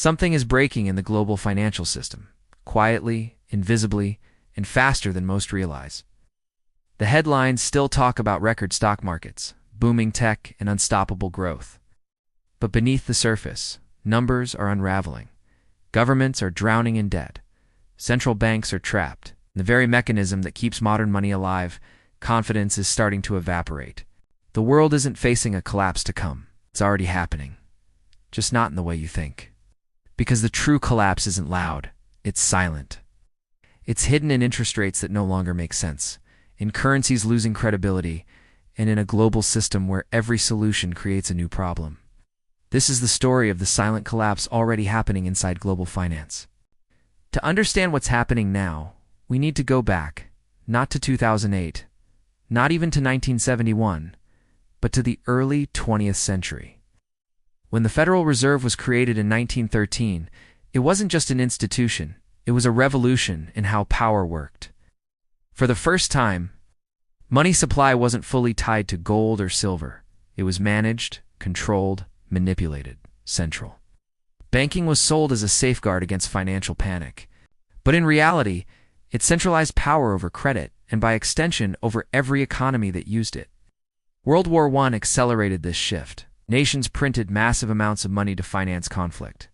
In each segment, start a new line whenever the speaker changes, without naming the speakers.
Something is breaking in the global financial system, quietly, invisibly, and faster than most realize. The headlines still talk about record stock markets, booming tech, and unstoppable growth. But beneath the surface, numbers are unraveling. Governments are drowning in debt. Central banks are trapped. The very mechanism that keeps modern money alive, confidence, is starting to evaporate. The world isn't facing a collapse to come. It's already happening. Just not in the way you think. Because the true collapse isn't loud, it's silent. It's hidden in interest rates that no longer make sense, in currencies losing credibility, and in a global system where every solution creates a new problem. This is the story of the silent collapse already happening inside global finance. To understand what's happening now, we need to go back, not to 2008, not even to 1971, but to the early 20th century. When the Federal Reserve was created in 1913, it wasn't just an institution, it was a revolution in how power worked. For the first time, money supply wasn't fully tied to gold or silver. It was managed, controlled, manipulated, central. Banking was sold as a safeguard against financial panic. But in reality, it centralized power over credit, and by extension, over every economy that used it. World War I accelerated this shift. Nations printed massive amounts of money to finance conflict.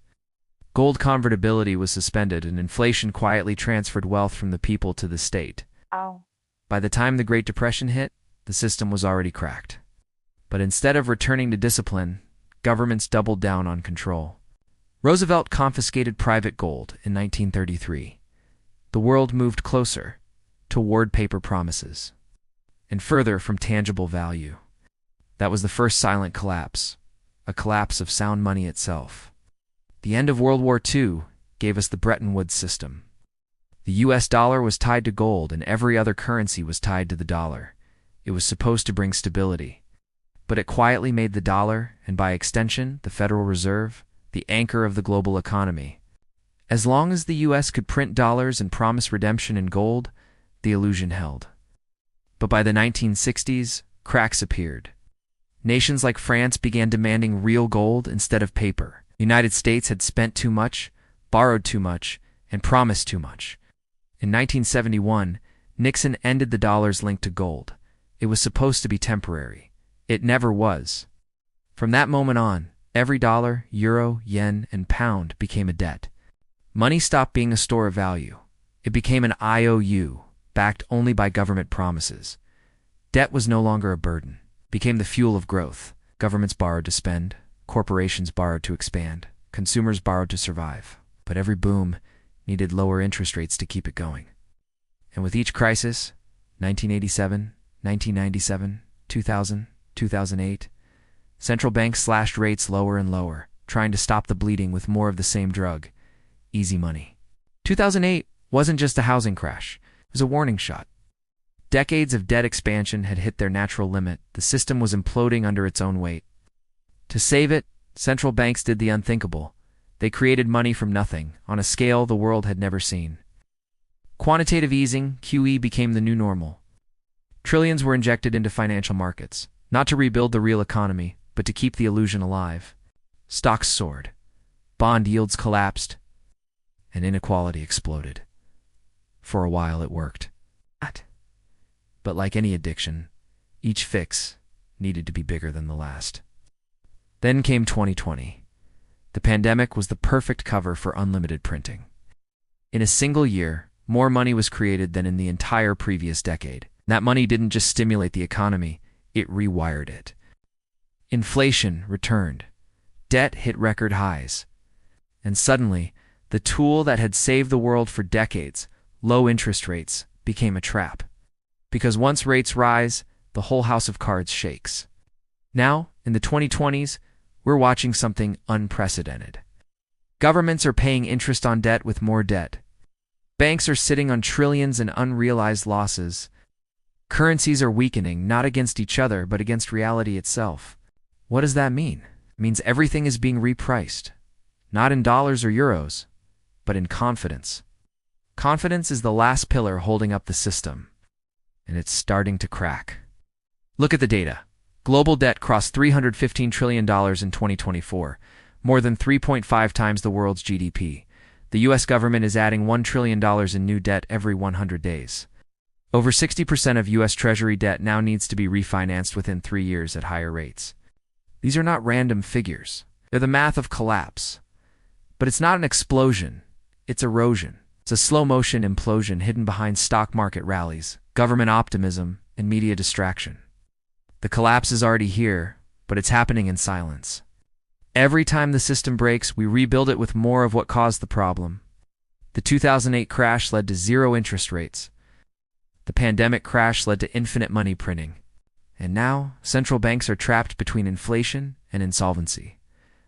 Gold convertibility was suspended, and inflation quietly transferred wealth from the people to the state. By the time the Great Depression hit, the system was already cracked. But instead of returning to discipline, governments doubled down on control. Roosevelt confiscated private gold in 1933. The world moved closer, toward paper promises, and further from tangible value. That was the first silent collapse, a collapse of sound money itself. The end of World War II gave us the Bretton Woods system. The US dollar was tied to gold, and every other currency was tied to the dollar. It was supposed to bring stability. But it quietly made the dollar, and by extension, the Federal Reserve, the anchor of the global economy. As long as the US could print dollars and promise redemption in gold, the illusion held. But by the 1960s, cracks appeared. Nations like France began demanding real gold instead of paper. The United States had spent too much, borrowed too much, and promised too much. In 1971, Nixon ended the dollar's link to gold. It was supposed to be temporary. It never was. From that moment on, every dollar, euro, yen, and pound became a debt. Money stopped being a store of value. It became an IOU, backed only by government promises. Debt was no longer a burden. It became the fuel of growth. Governments borrowed to spend. Corporations borrowed to expand. Consumers borrowed to survive. But every boom needed lower interest rates to keep it going. And with each crisis, 1987, 1997, 2000, 2008, central banks slashed rates lower and lower, trying to stop the bleeding with more of the same drug, easy money. 2008 wasn't just a housing crash, it was a warning shot. Decades of debt expansion had hit their natural limit. The system was imploding under its own weight. To save it, central banks did the unthinkable. They created money from nothing, on a scale the world had never seen. Quantitative easing, QE, became the new normal. Trillions were injected into financial markets, not to rebuild the real economy, but to keep the illusion alive. Stocks soared. Bond yields collapsed. And inequality exploded. For a while it worked. But like any addiction, each fix needed to be bigger than the last. Then came 2020. The pandemic was the perfect cover for unlimited printing. In a single year, more money was created than in the entire previous decade. That money didn't just stimulate the economy, it rewired it. Inflation returned. Debt hit record highs. And suddenly, the tool that had saved the world for decades, low interest rates, became a trap. Because once rates rise, the whole house of cards shakes. Now, in the 2020s, we're watching something unprecedented. Governments are paying interest on debt with more debt. Banks are sitting on trillions in unrealized losses. Currencies are weakening, not against each other, but against reality itself. What does that mean? It means everything is being repriced. Not in dollars or euros, but in confidence. Confidence is the last pillar holding up the system. And it's starting to crack. Look at the data. Global debt crossed $315 trillion in 2024, more than 3.5 times the world's GDP. The U.S. government is adding $1 trillion in new debt every 100 days. Over 60% of U.S. Treasury debt now needs to be refinanced within 3 years at higher rates. These are not random figures. They're the math of collapse. But it's not an explosion. It's erosion. It's a slow-motion implosion hidden behind stock market rallies, government optimism, and media distraction. The collapse is already here, but it's happening in silence. Every time the system breaks, we rebuild it with more of what caused the problem. The 2008 crash led to zero interest rates. The pandemic crash led to infinite money printing. And now, central banks are trapped between inflation and insolvency.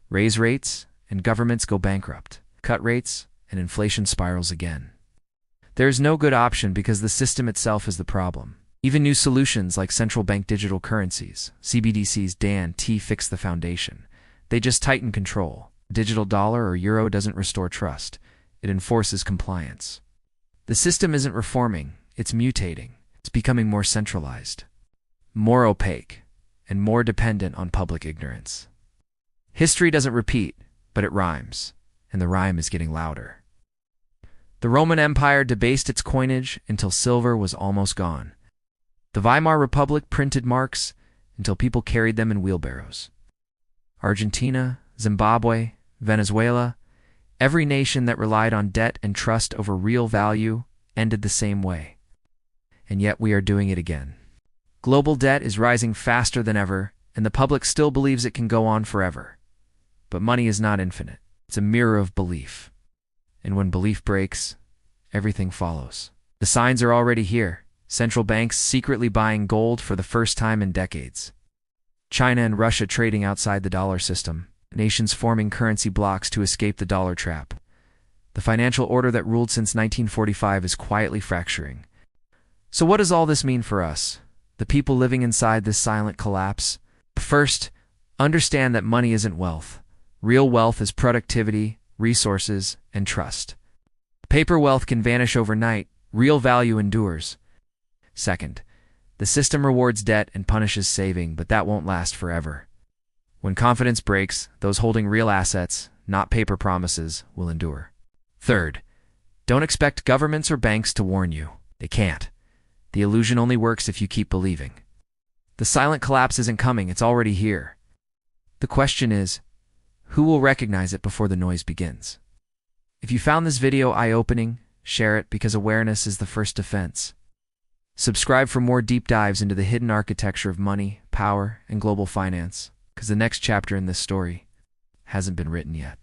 Raise rates, and governments go bankrupt. Cut rates, and inflation spirals again. There is no good option because the system itself is the problem. Even new solutions like central bank digital currencies, CBDCs, can't fix the foundation. They just tighten control. Digital dollar or euro doesn't restore trust. It enforces compliance. The system isn't reforming, it's mutating. It's becoming more centralized, more opaque, and more dependent on public ignorance. History doesn't repeat, but it rhymes, and the rhyme is getting louder. The Roman Empire debased its coinage until silver was almost gone. The Weimar Republic printed marks until people carried them in wheelbarrows. Argentina, Zimbabwe, Venezuela, every nation that relied on debt and trust over real value ended the same way. And yet we are doing it again. Global debt is rising faster than ever, and the public still believes it can go on forever. But money is not infinite. It's a mirror of belief. And when belief breaks, everything follows. The signs are already here. Central banks secretly buying gold for the first time in decades. China and Russia trading outside the dollar system. Nations forming currency blocks to escape the dollar trap. The financial order that ruled since 1945 is quietly fracturing. So what does all this mean for us, the people living inside this silent collapse? First, understand that money isn't wealth. Real wealth is productivity, resources, and trust. Paper wealth can vanish overnight. Real value endures. Second, the system rewards debt and punishes saving, but that won't last forever. When confidence breaks, those holding real assets, not paper promises, will endure. Third, don't expect governments or banks to warn you. They can't. The illusion only works if you keep believing. The silent collapse isn't coming, it's already here. The question is, who will recognize it before the noise begins? If you found this video eye-opening, share it because awareness is the first defense. Subscribe for more deep dives into the hidden architecture of money, power, and global finance, because the next chapter in this story hasn't been written yet.